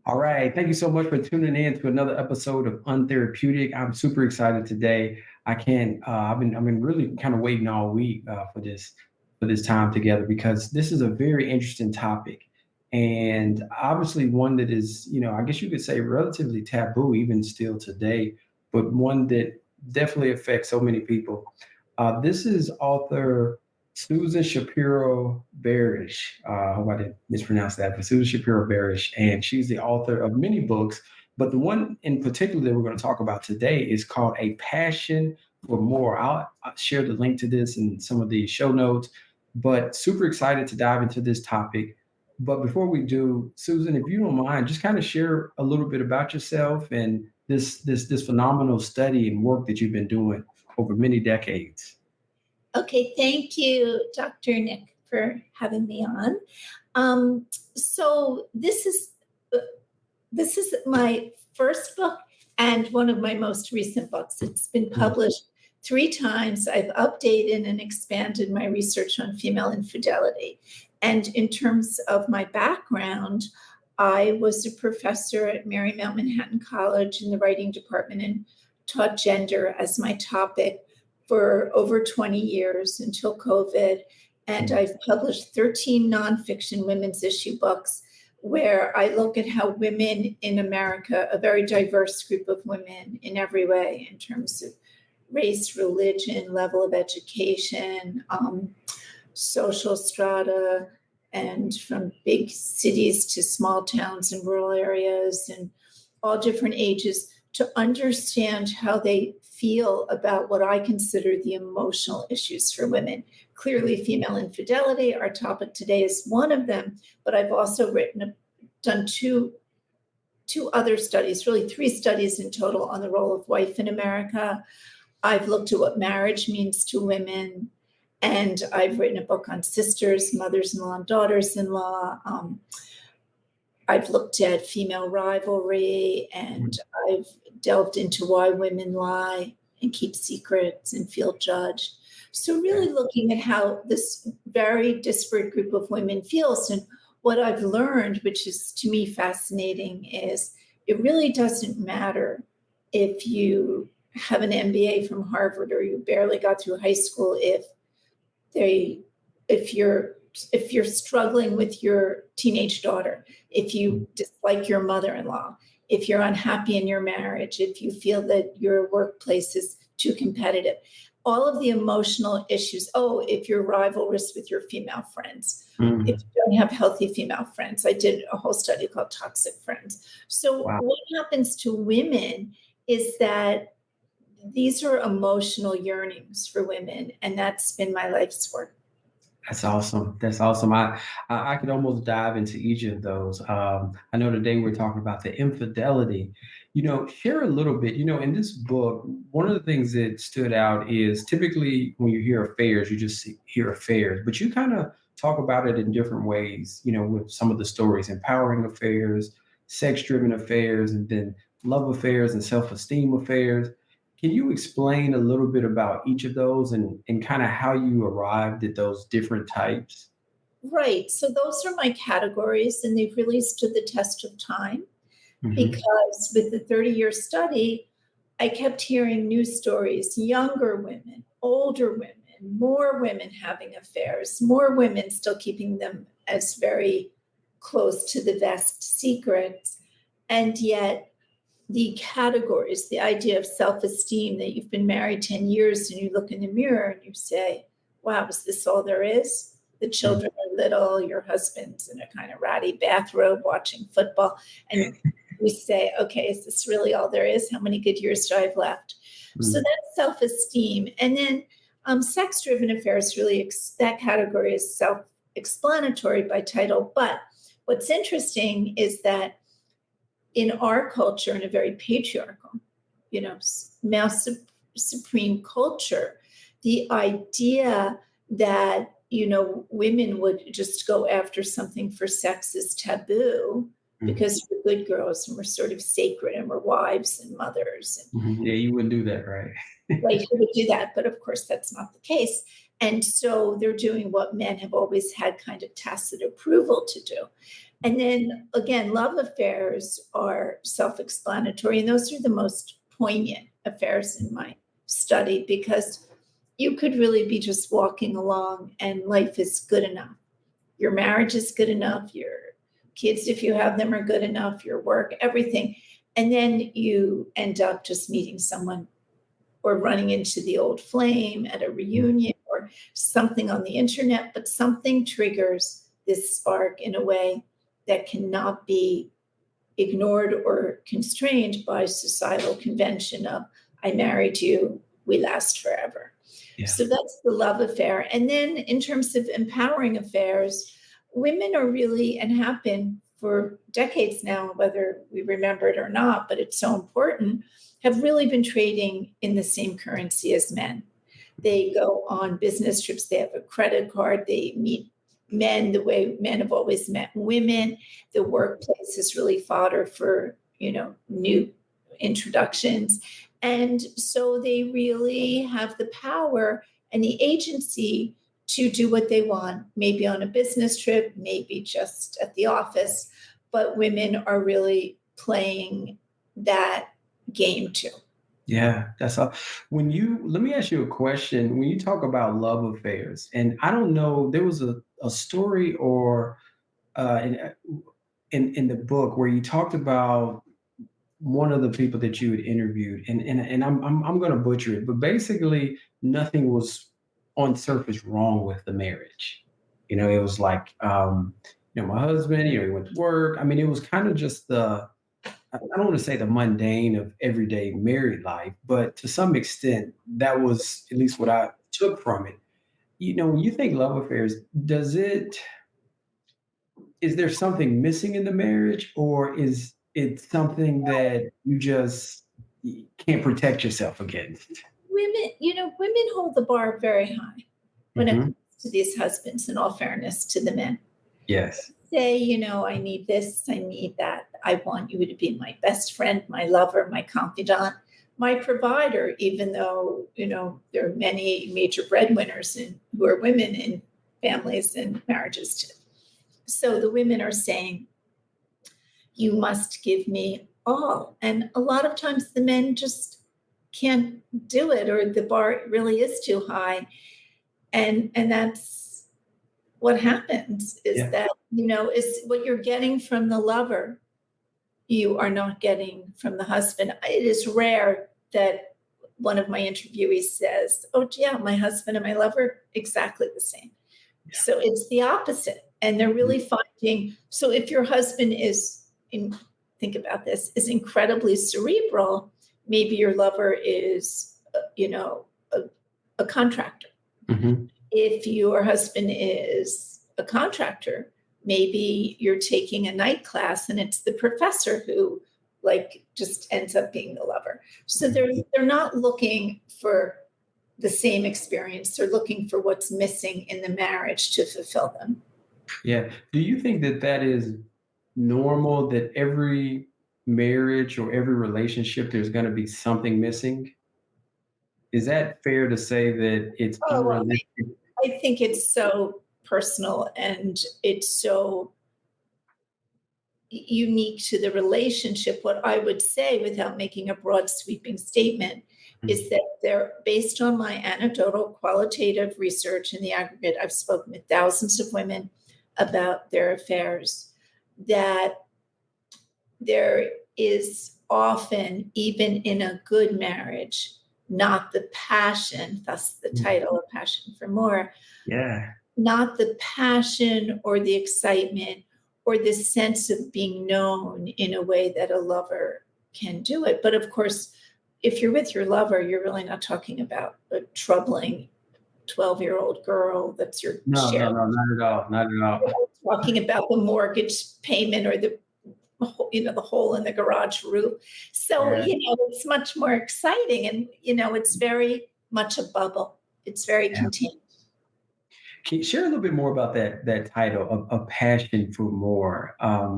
All right. Thank you so much for tuning in to another episode of Untherapeutic. I'm super excited today. I can't. I've been really kind of waiting all week for this time together because this is a very interesting topic, and obviously one that is, I guess you could say, relatively taboo even still today, but one that definitely affects so many people. This is author Susan Shapiro Barash. I hope I didn't mispronounce that, but Susan Shapiro Barash, and she's the author of many books. But the one in particular that we're going to talk about today is called A Passion for More. I'll share the link to this in some of the show notes, but super excited to dive into this topic. But before we do, Susan, if you don't mind, just kind of share a little bit about yourself and this phenomenal study and work that you've been doing over many decades. Okay, thank you, Dr. Nick, for having me on. So this is my first book and one of my most recent books. It's been published 3 times. I've updated and expanded my research on female infidelity. And in terms of my background, I was a professor at Marymount Manhattan College in the writing department and taught gender as my topic for over 20 years until COVID. And I've published 13 nonfiction women's issue books where I look at how women in America, a very diverse group of women in every way, in terms of race, religion, level of education, social strata, and from big cities to small towns and rural areas and all different ages, to understand how they feel about what I consider the emotional issues for women. Clearly, female infidelity, our topic today, is one of them, but I've also done two other studies, really 3 studies in total, on the role of wife in America. I've looked at what marriage means to women, and I've written a book on sisters, mothers-in-law, and daughters-in-law. I've looked at female rivalry, and I've delved into why women lie and keep secrets and feel judged. So really looking at how this very disparate group of women feels. And what I've learned, which is to me fascinating, is it really doesn't matter if you have an MBA from Harvard or you barely got through high school, if you're struggling with your teenage daughter, if you dislike your mother-in-law, if you're unhappy in your marriage, if you feel that your workplace is too competitive, all of the emotional issues. Oh, if you're rivalrous with your female friends, if you don't have healthy female friends. I did a whole study called Toxic Friends. So what happens to women is that these are emotional yearnings for women, and that's been my life's work. That's awesome. That's awesome. I could almost dive into each of those. I know today we're talking about the infidelity. Share a little bit. In this book, one of the things that stood out is typically when you hear affairs, you just hear affairs, but you kind of talk about it in different ways. With some of the stories, empowering affairs, sex-driven affairs, and then love affairs and self-esteem affairs. Can you explain a little bit about each of those and kind of how you arrived at those different types? Right. So those are my categories, and they've really stood the test of time because with the 30-year study, I kept hearing news stories, younger women, older women, more women having affairs, more women still keeping them as very close to the vest secrets. And yet the categories, the idea of self-esteem, that you've been married 10 years and you look in the mirror and you say, wow, is this all there is? The children are little, your husband's in a kind of ratty bathrobe watching football. And we say, okay, is this really all there is? How many good years do I have left? So that's self-esteem. And then sex-driven affairs, really, that category is self-explanatory by title. But what's interesting is that in our culture, in a very patriarchal, male supreme culture, the idea that, women would just go after something for sex is taboo. because we're good girls and we're sort of sacred and we're wives and mothers. Yeah, you wouldn't do that, right? Like, who would do that? But of course, that's not the case. And so they're doing what men have always had kind of tacit approval to do. And then again, love affairs are self explanatory. And those are the most poignant affairs in my study because you could really be just walking along and life is good enough. Your marriage is good enough. Your kids, if you have them, are good enough. Your work, everything. And then you end up just meeting someone or running into the old flame at a reunion or something on the internet, but something triggers this spark in a way that cannot be ignored or constrained by societal convention of, I married you, we last forever. Yeah. So that's the love affair. And then in terms of empowering affairs, women are really, and have been for decades now, whether we remember it or not, but it's so important, have really been trading in the same currency as men. They go on business trips, they have a credit card, they meet men the way men have always met women. The workplace is really fodder for, new introductions. And so they really have the power and the agency to do what they want, maybe on a business trip, maybe just at the office. But women are really playing that game too. Yeah, that's all. Let me ask you a question. When you talk about love affairs, and I don't know, there was a story or in the book where you talked about one of the people that you had interviewed, and I'm going to butcher it, but basically nothing was on surface wrong with the marriage. It was like, my husband, he went to work. I mean, it was kind of just I don't want to say the mundane of everyday married life, but to some extent, that was at least what I took from it. When you think love affairs, is there something missing in the marriage, or is it something that you can't protect yourself against? Women hold the bar very high when it Hmm. comes to these husbands, in all fairness to the men. Yes. Say, I need this, I need that. I want you to be my best friend, my lover, my confidant, my provider, even though, there are many major breadwinners who are women in families and marriages too. So the women are saying, you must give me all. And a lot of times the men just can't do it, or the bar really is too high. And that's what happens is Yeah. that, is what you're getting from the lover, you are not getting from the husband. It is rare that one of my interviewees says, oh, yeah, my husband and my lover, exactly the same. Yeah. So it's the opposite. And they're really finding, so if your husband think about this, is incredibly cerebral, maybe your lover is, a contractor. Hmm. If your husband is a contractor, maybe you're taking a night class and it's the professor who just ends up being the lover. So they're not looking for the same experience. They're looking for what's missing in the marriage to fulfill them. Yeah. Do you think that is normal, that every marriage or every relationship, there's going to be something missing? Is that fair to say that it's Oh, well, unrealistic? I think it's so personal and it's so unique to the relationship. What I would say, without making a broad sweeping statement, is that they're based on my anecdotal qualitative research in the aggregate. I've spoken with thousands of women about their affairs, that there is often, even in a good marriage, not the passion, thus the title, A Passion for More, Yeah. not the passion or the excitement or the sense of being known in a way that a lover can do it. But of course, if you're with your lover, you're really not talking about a troubling 12-year-old girl that's your No, share. no, no, not at all. Not at all. Talking about the mortgage payment or the hole in the garage roof. So, Yeah. it's much more exciting and, it's very much a bubble. It's very Yeah. contained. Can you share a little bit more about that title of A Passion for More? That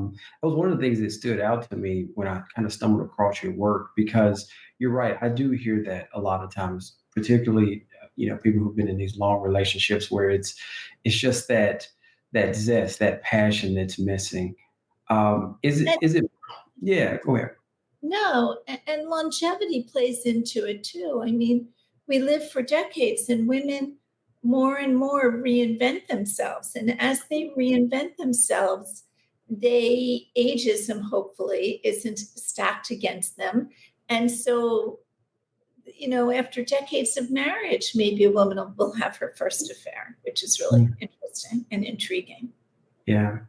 was one of the things that stood out to me when I kind of stumbled across your work, because you're right. I do hear that a lot of times, particularly people who've been in these long relationships where it's just that zest, that passion that's missing. Is it? Yeah, go ahead. No, and longevity plays into it too. I mean, we live for decades, and women more and more reinvent themselves. And as they reinvent themselves, ageism hopefully isn't stacked against them. And so, after decades of marriage, maybe a woman will have her first affair, which is really interesting and intriguing. Yeah.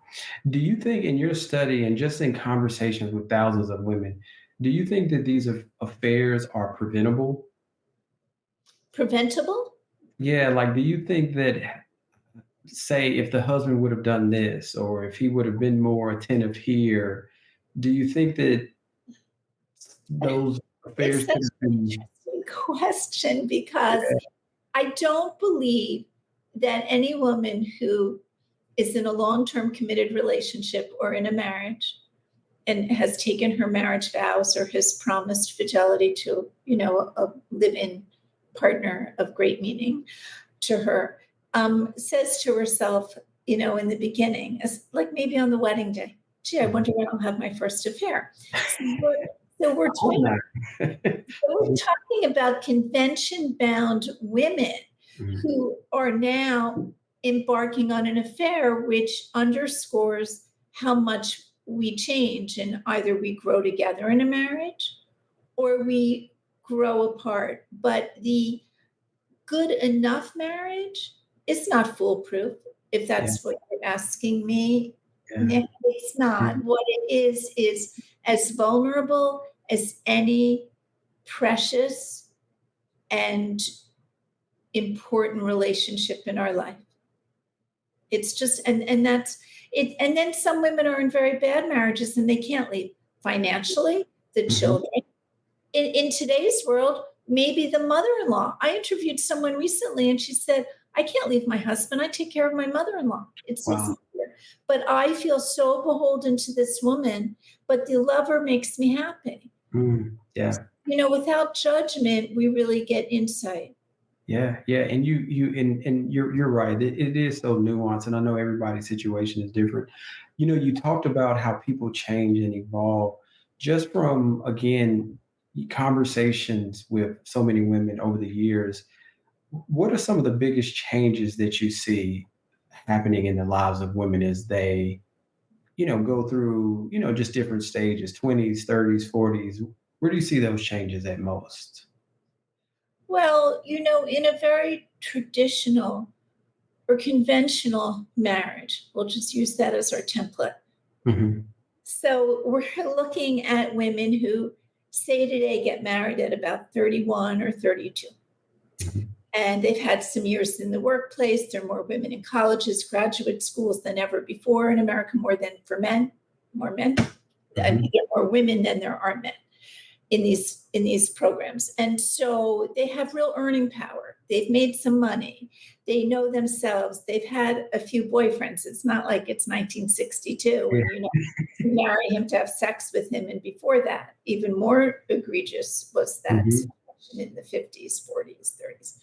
Do you think in your study and just in conversations with thousands of women, do you think that these affairs are preventable? Preventable? Yeah, like do you think that, say, if the husband would have done this, or if he would have been more attentive here, do you think that those It's affairs such could have an been? interesting question because Yeah. I don't believe that any woman who is in a long-term committed relationship or in a marriage and has taken her marriage vows or has promised fidelity to, a live-in partner of great meaning to her, says to herself, in the beginning, as like maybe on the wedding day, gee, I wonder when I'll have my first affair. So we're I hope talking, not. we're talking about convention-bound women Mhm. who are now embarking on an affair, which underscores how much we change, and either we grow together in a marriage or we grow apart. But the good enough marriage is not foolproof, if Yeah, that's what you're asking me, yeah. Nick. It's not. Mhm. What it is as vulnerable as any precious and important relationship in our life. It's just, and that's it. And then some women are in very bad marriages and they can't leave financially, the Mhm. children. In today's world, maybe the mother-in-law. I interviewed someone recently and she said, I can't leave my husband. I take care of my mother-in-law. It's Wow. easier. But I feel so beholden to this woman, but the lover makes me happy. Yeah. Without judgment, we really get insight. Yeah, yeah, and and you're right. It is so nuanced, and I know everybody's situation is different. You talked about how people change and evolve just from, again, conversations with so many women over the years. What are some of the biggest changes that you see happening in the lives of women as they, go through, just different stages, 20s, 30s, 40s? Where do you see those changes at most? Well, in a very traditional or conventional marriage, we'll just use that as our template. Hmm. So we're looking at women who say today get married at about 31 or 32. And they've had some years in the workplace. There are more women in colleges, graduate schools than ever before in America, more than for men, more men. I mean, Hmm. there are more women than there are men in these programs. And so they have real earning power. They've made some money. They know themselves. They've had a few boyfriends. It's not like it's 1962 and you marry him to have sex with him. And before that, even more egregious was that Hmm. situation in the 50s, 40s, 30s.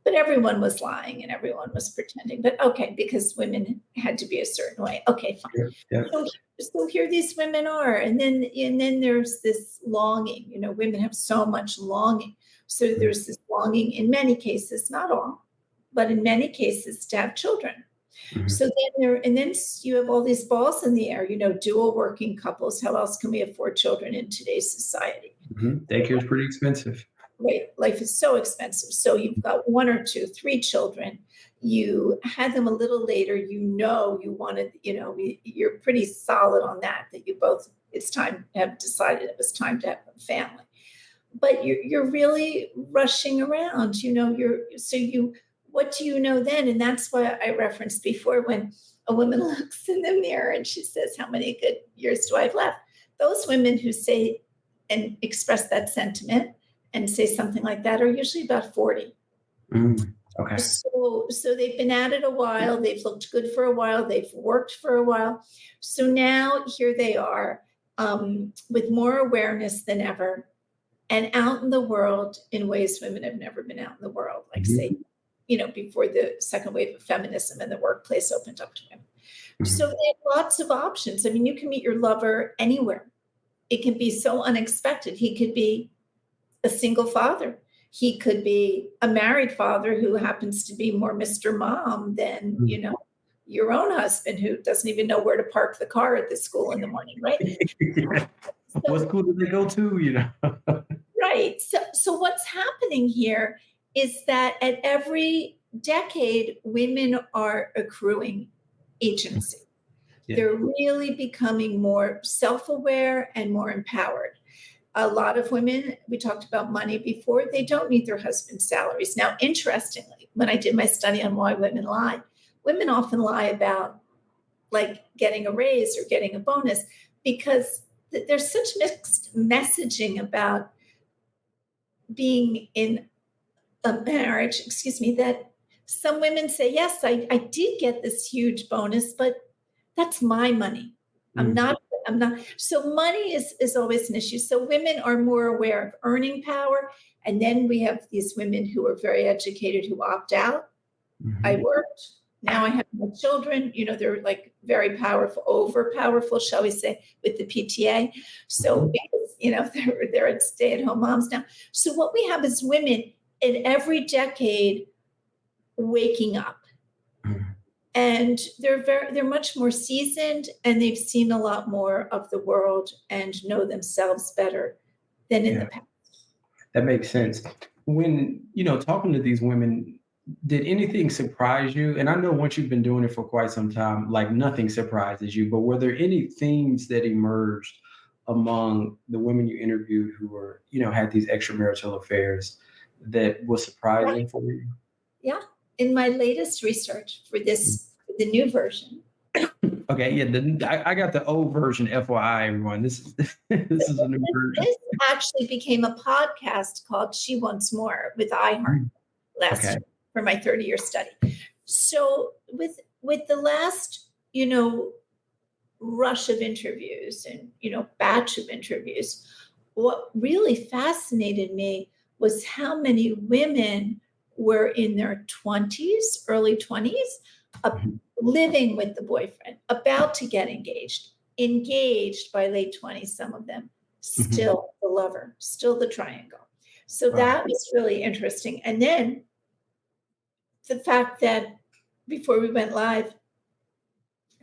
But everyone was lying and everyone was pretending. But okay, because women had to be a certain way. Okay, fine. Yep, yep. So here these women are, and then there's this longing. Women have so much longing. So there's this longing in many cases, not all, but in many cases, to have children. Mhm, So then you have all these balls in the air. Dual working couples. How else can we afford children in today's society? mhm. Daycare is pretty expensive. Right, life is so expensive. So you've got one or two, three children. You had them a little later. You wanted. You're pretty solid on that you both. It's time to have decided it was time to have a family. But you're really rushing around. What do you know then? And that's why I referenced before when a woman looks in the mirror and she says, "How many good years do I have left?" Those women who say and express that sentiment and say something like that are usually about 40. Mm. Okay. So they've been at it a while. They've looked good for a while. They've worked for a while. So now here they are, with more awareness than ever, and out in the world in ways women have never been out in the world, like say, Mhm. before the second wave of feminism and the workplace opened up to women. So Mhm. they have lots of options. I mean, you can meet your lover anywhere. It can be so unexpected. He could be a single father. He could be a married father who happens to be more Mr. Mom than, Mhm. your own husband who doesn't even know where to park the car at the school in the morning, right? Yeah. What So, school did they go to? right. So what's happening here is that at every decade, women are accruing agency. Yeah. They're really becoming more self-aware and more empowered. A lot of women, we talked about money before, they don't need their husband's salaries. Now, interestingly, when I did my study on why women often lie about like getting a raise or getting a bonus because there's such mixed messaging about being in a marriage, excuse me, that some women say, yes, I did get this huge bonus, but that's my money. I'm Mm. not, I'm not. So money is always an issue. So women are more aware of earning power. And then we have these women who are very educated who opt out. I Mhm. worked. Now I have my children. They're like very powerful, over powerful, shall we say, with the PTA. So Mhm. they're stay-at-home moms now. So what we have is women in every decade waking up, Mhm. and they're much more seasoned, and they've seen a lot more of the world and know themselves better than in the Yeah, past. that makes sense. When, talking to these women, did anything surprise you? And I know once you've been doing it for quite some time, like nothing surprises you, but were there any themes that emerged among the women you interviewed who were, had these extramarital affairs that was Yeah, surprising for you? yeah. In my latest research for the new version, Okay, yeah, I got the old version, FYI, everyone. This is this is a new version. this actually became a podcast called She Wants More with iHeart Mm. last Okay. year for my 30-year study. So with the last, rush of interviews and, batch of interviews, what really fascinated me was how many women were in their 20s, early 20s, Mhm. living with the boyfriend, about to get engaged by late 20s, some of them, Mhm. still the lover, still the triangle. So Wow. that was really interesting. And then the fact that before we went live,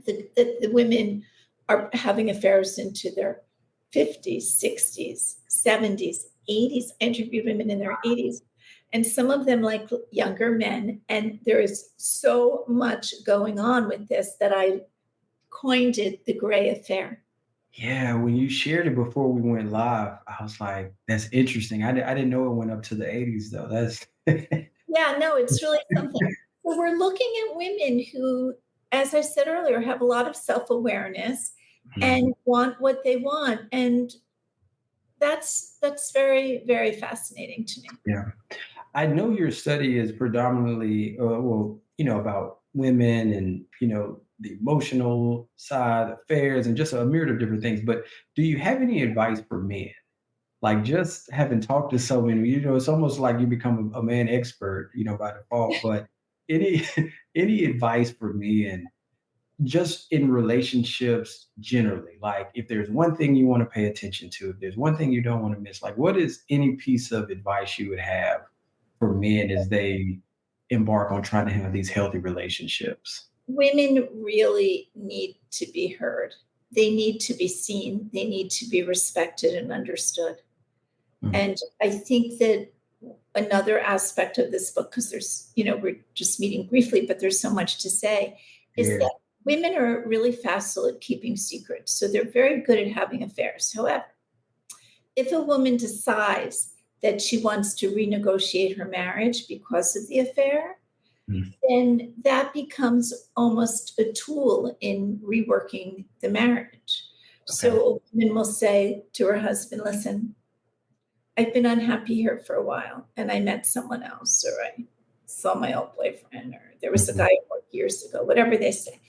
the women are having affairs into their 50s, 60s, 70s, 80s. I interviewed women in their 80s, and some of them like younger men. And there is so much going on with this that I coined it the gray affair. Yeah, when you shared it before we went live, I was like, "That's interesting." I didn't know it went up to the 80s though. That's Yeah, no, it's really something. So we're looking at women who, as I said earlier, have a lot of self awareness Mhm. and want what they want. And that's very, very fascinating to me. Yeah. I know your study is predominantly, well, about women and, the emotional side, affairs, and just a myriad of different things. But do you have any advice for men? Like just having talked to so many, it's almost like you become a man expert, by default. But any any advice for men just in relationships generally? Like if there's one thing you want to pay attention to, if there's one thing you don't want to miss, like what is any piece of advice you would have for men as they embark on trying to have these healthy relationships? Women really need to be heard. They need to be seen. They need to be respected and understood. Mm. And I think that another aspect of this book, because we're just meeting briefly, but there's so much to say, is Yeah. that women are really facile at keeping secrets. So they're very good at having affairs. However, if a woman decides that she wants to renegotiate her marriage because of the affair, Mm. then that becomes almost a tool in reworking the marriage. Okay. So a woman will say to her husband, listen, I've been unhappy here for a while and I met someone else, all right? saw my old boyfriend, or there was a guy at work years ago, whatever they say.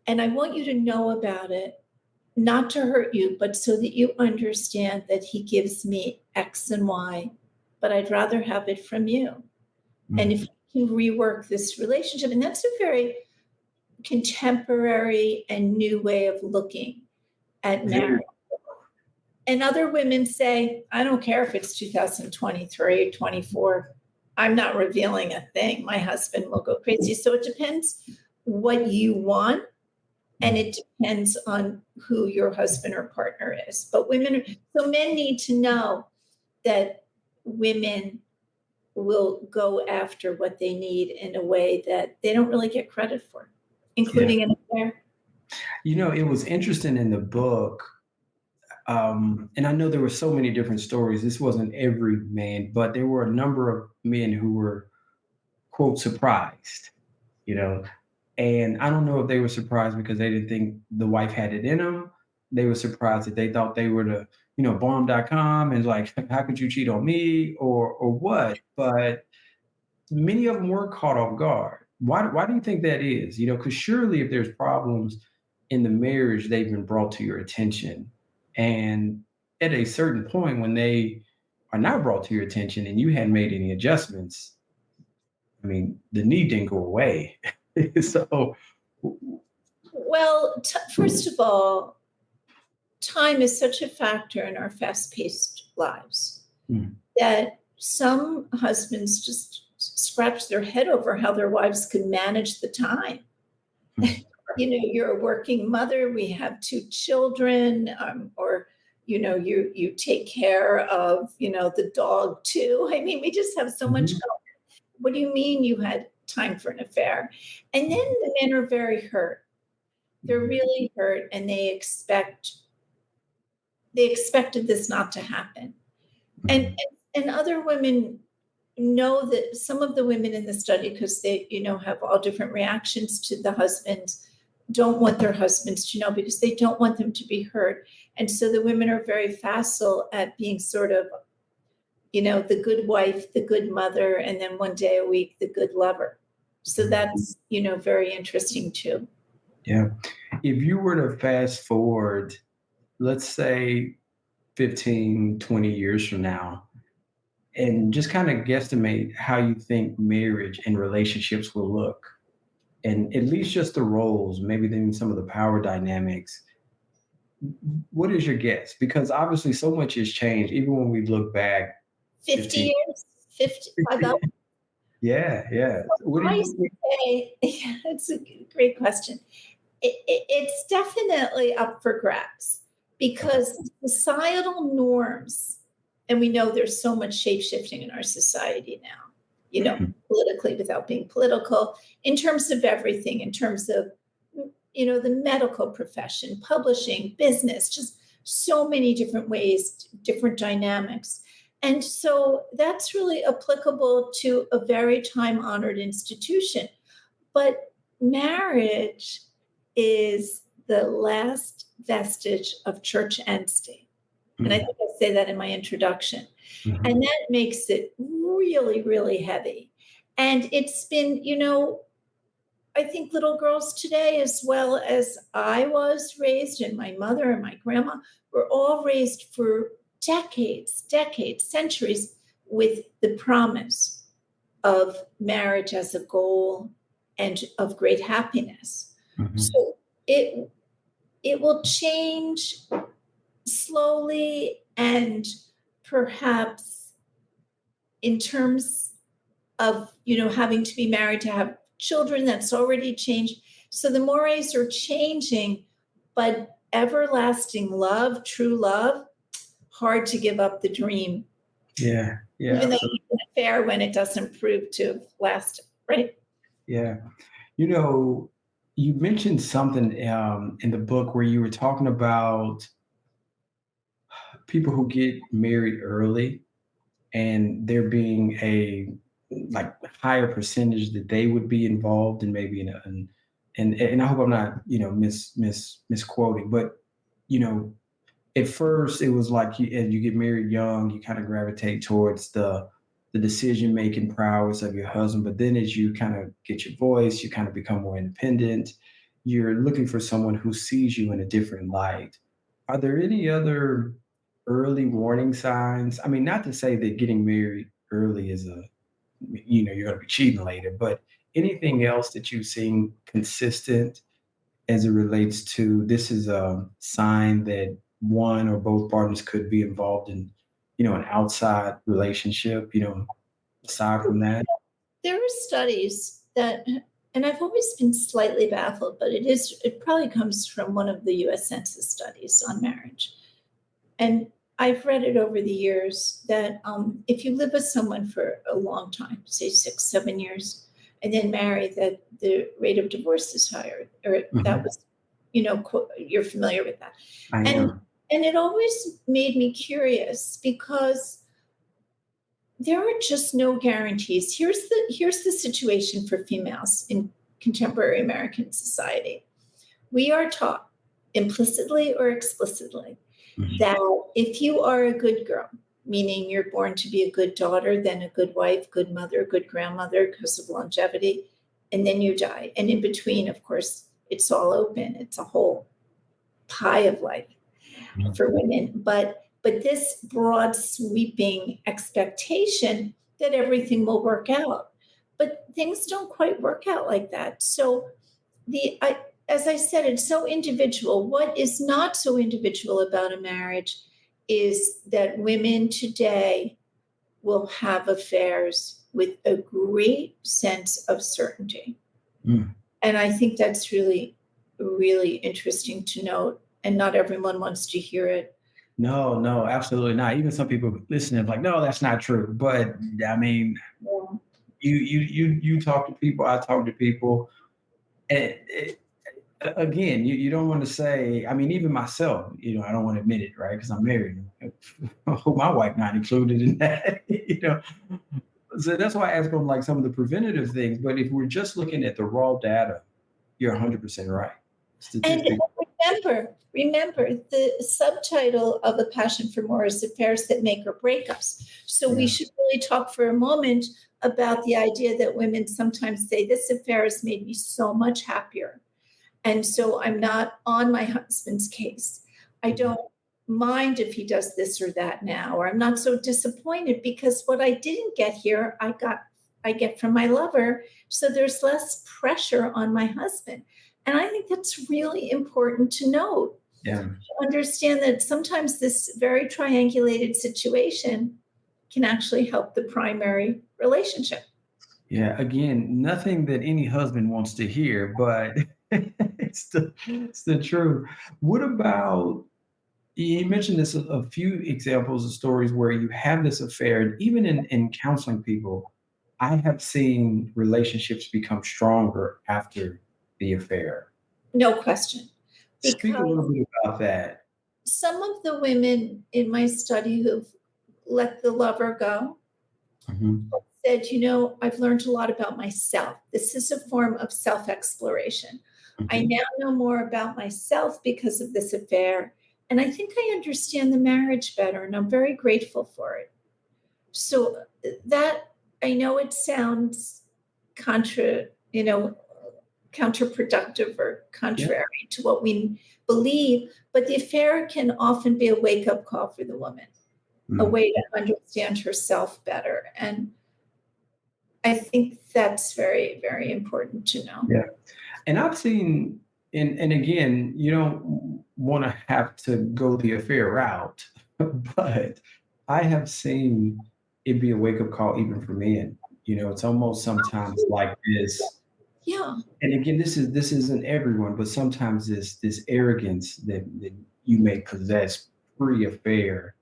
And I want you to know about it, not to hurt you, but so that you understand that he gives me X and Y, but I'd rather have it from you. And if you can rework this relationship, and that's a very contemporary and new way of looking at marriage. And other women say, I don't care if it's 2023, 24. I'm not revealing a thing. My husband will go crazy. So it depends what you want. And it depends on who your husband or partner is. But so men need to know that women will go after what they need in a way that they don't really get credit for, including an affair. It was interesting in the book. And I know there were so many different stories. This wasn't every man, but there were a number of men who were, quote, surprised, and I don't know if they were surprised because they didn't think the wife had it in them. They were surprised that they thought they were the, bomb.com and like, how could you cheat on me or what? But many of them were caught off guard. Why do you think that is? Because surely if there's problems in the marriage, they've been brought to your attention. And at a certain point when they are not brought to your attention and you hadn't made any adjustments, I mean, the need didn't go away. So, well, first of all, time is such a factor in our fast-paced lives that some husbands just scratch their head over how their wives could manage the time. You're a working mother. We have 2 children, or you take care of the dog too. I mean, we just have so much going. What do you mean you had time for an affair? And then the men are very hurt. They're really hurt, and they expected this not to happen. And other women know that some of the women in the study, because they have all different reactions to the husbands, don't want their husbands to know because they don't want them to be hurt. And so the women are very facile at being sort of the good wife, the good mother, and then one day a week, the good lover. So that's, very interesting too. Yeah. If you were to fast forward, let's say 15, 20 years from now, and just kind of guesstimate how you think marriage and relationships will look, and at least just the roles, maybe then some of the power dynamics, what is your guess? Because obviously so much has changed, even when we look back 50 years, 50. Yeah. What do you think? It's a great question. It's definitely up for grabs because societal norms, and we know there's so much shape-shifting in our society now, politically without being political, in terms of everything, in terms of, the medical profession, publishing, business, just so many different ways, different dynamics. And so that's really applicable to a very time-honored institution. But marriage is the last vestige of church and state. And I think I say that in my introduction. And that makes it really, really heavy. And it's been, I think little girls today, as well as I was raised, and my mother and my grandma, were all raised for decades, centuries, with the promise of marriage as a goal and of great happiness. So it will change slowly, and perhaps in terms of, having to be married to have children, that's already changed. So the mores are changing, but everlasting love, true love, hard to give up the dream. Yeah. Even though you can affair when it doesn't prove to last, right? Yeah. You mentioned something in the book where you were talking about people who get married early and there being a higher percentage that they would be involved in maybe and I hope I'm not misquoting, but at first it was like as you get married young, you kind of gravitate towards the the decision-making prowess of your husband. But then as you kind of get your voice, you kind of become more independent. You're looking for someone who sees you in a different light. Are there any other early warning signs? I mean, not to say that getting married early is you're going to be cheating later, but anything else that you've seen consistent as it relates to this is a sign that one or both partners could be involved in, an outside relationship, aside from that? There are studies that, and I've always been slightly baffled, but it probably comes from one of the US Census studies on marriage. And I've read it over the years that if you live with someone for a long time, say 6, 7 years, and then marry, that the rate of divorce is higher. Or that Mhm. was, you're familiar with that. I And am. and it always made me curious because there are just no guarantees. Here's the situation for females in contemporary American society. We are taught implicitly or explicitly Mhm. that if you are a good girl, meaning you're born to be a good daughter, then a good wife, good mother, good grandmother because of longevity, and then you die. And in between, of course, it's all open. It's a whole pie of life Mhm. for women. But this broad sweeping expectation that everything will work out. But things don't quite work out like that. So as I said, it's so individual. What is not so individual about a marriage is that women today will have affairs with a great sense of certainty. Mm. And I think that's really, really interesting to note. And not everyone wants to hear it. No, no, absolutely not. Even some people listening like, no, that's not true. But I mean, Yeah. you talk to people, I talk to people, and again, you don't want to say. I mean, even myself, I don't want to admit it, right? Because I'm married. I hope my wife not included in that. So that's why I ask on like some of the preventative things. But if we're just looking at the raw data, you're 100% right. And Statistics. remember, the subtitle of A Passion for More is Affairs That Make or Break Us. So we Yeah. should really talk for a moment about the idea that women sometimes say, this affair has made me so much happier. And so I'm not on my husband's case. I Mhm. don't mind if he does this or that now, or I'm not so disappointed because what I didn't get here, I get from my lover. So there's less pressure on my husband. And I think that's really important to note. Yeah. To understand that sometimes this very triangulated situation can actually help the primary relationship. Yeah, again, nothing that any husband wants to hear, but it's the truth. What about you mentioned this a few examples of stories where you have this affair, and even in counseling people, I have seen relationships become stronger after the affair. No question. Speak a Because little bit about that. some of the women in my study who've let the lover go Mhm. said, I've learned a lot about myself. This is a form of self exploration. I Mhm. now know more about myself because of this affair. And I think I understand the marriage better, and I'm very grateful for it. So that I know it sounds contra, counterproductive or Yeah. contrary to what we believe, but the affair can often be a wake up call for the woman, a Mm. way to understand herself better. And I think that's very, very important to know. Yeah. And I've seen, and again, you don't want to have to go the affair route, but I have seen it be a wake up call even for men. It's almost sometimes like this. Yeah. And again, this isn't everyone, but sometimes this arrogance that you may possess pre-affair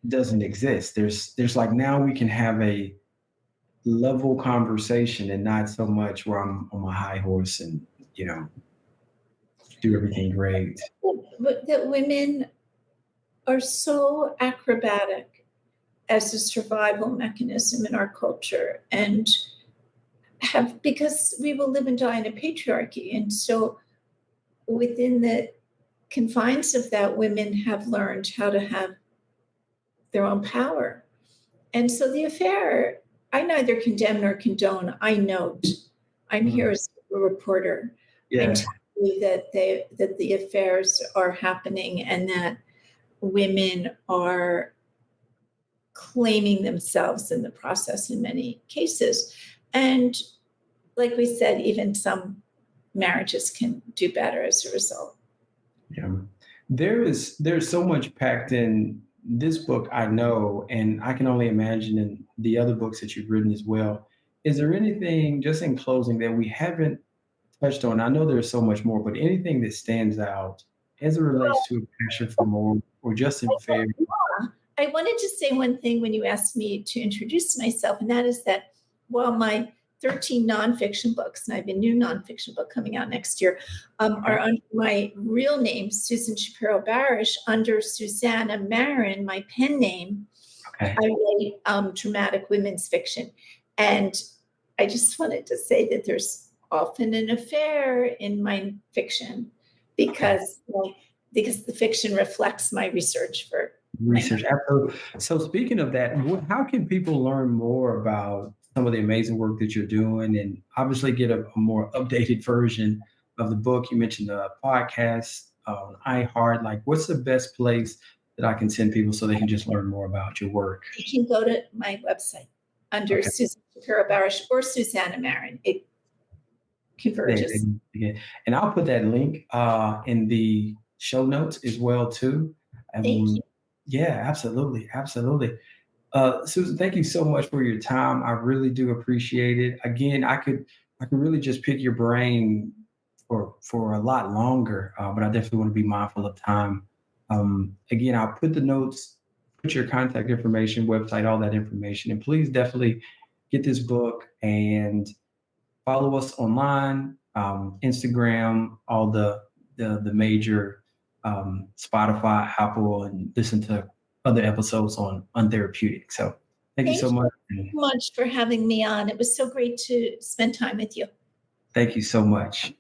doesn't exist. There's like now we can have a level conversation and not so much where I'm on my high horse and you know do everything great. But that women are so acrobatic as a survival mechanism in our culture and have, because we will live and die in a patriarchy. And so within the confines of that, women have learned how to have their own power And so the affair, I neither condemn nor condone. I note. I'm here Mm. as a reporter. I'm Yeah. telling you that the affairs are happening and that women are claiming themselves in the process in many cases. And like we said, even some marriages can do better as a result. Yeah. There's so much packed in this book, I know, and I can only imagine in the other books that you've written as well. Is there anything, just in closing, that we haven't touched on? I know there's so much more, but anything that stands out as it relates to a passion for more or just in fair? I wanted to say one thing when you asked me to introduce myself, and that is that while my 13 nonfiction books, and I have a new nonfiction book coming out next year, Okay. are under my real name, Susan Shapiro Barash, under Susanna Marin, my pen name, Okay. I write dramatic women's fiction. And I just wanted to say that there's often an affair in my fiction Okay. because, well, because the fiction reflects my research for my Research. Absolutely. So speaking of that, how can people learn more about some of the amazing work that you're doing and obviously get a more updated version of the book? You mentioned the podcast on iHeart. Like, what's the best place that I can send people so they can just learn more about your work? You can go to my website under Okay. Susan Shapiro Barash or Susanna Marin. It converges. And I'll put that link in the show notes as well too. Thank you. Yeah, absolutely, absolutely. Susan, thank you so much for your time. I really do appreciate it. Again, I could really just pick your brain for a lot longer, but I definitely want to be mindful of time. Again, I'll put the notes, put your contact information, website, all that information, and please definitely get this book and follow us online, Instagram, all the major Spotify, Apple, and listen to other episodes on Untherapeutic. So thank you Thank so you much. so much for having me on. It was so great to spend time with you. Thank you so much.